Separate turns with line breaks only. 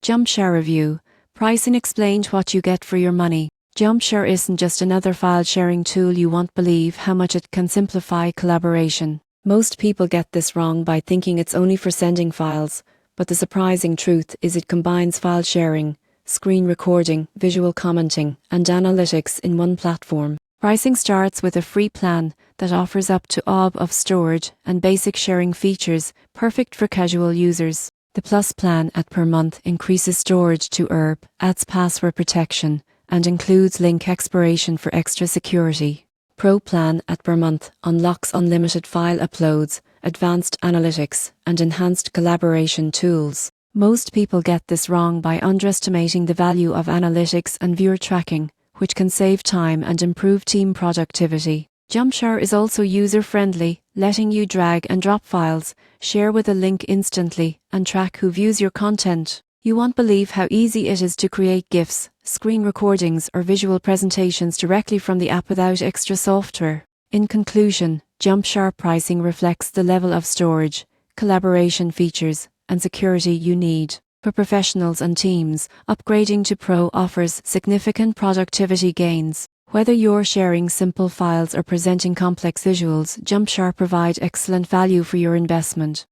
Jumpshare review. Pricing explained what you get for your money. Jumpshare isn't just another file sharing tool. You won't believe how much it can simplify collaboration. Most people get this wrong by thinking it's only for sending files, but the surprising truth is it combines file sharing, screen recording, visual commenting, and analytics in one platform. Pricing starts with a free plan that offers up to ob of storage and basic sharing features, perfect for casual users. The Plus plan at per month increases storage to ERB, adds password protection, and includes link expiration for extra security. Pro plan at per month unlocks unlimited file uploads, advanced analytics, and enhanced collaboration tools. Most people get this wrong by underestimating the value of analytics and viewer tracking, which can save time and improve team productivity. Jumpshare is also user-friendly, letting you drag and drop files, share with a link instantly, and track who views your content. You won't believe how easy it is to create GIFs, screen recordings, or visual presentations directly from the app without extra software. In conclusion, Jumpshare pricing reflects the level of storage, collaboration features, and security you need. For professionals and teams, upgrading to Pro offers significant productivity gains. Whether you're sharing simple files or presenting complex visuals, Jumpshare provides excellent value for your investment.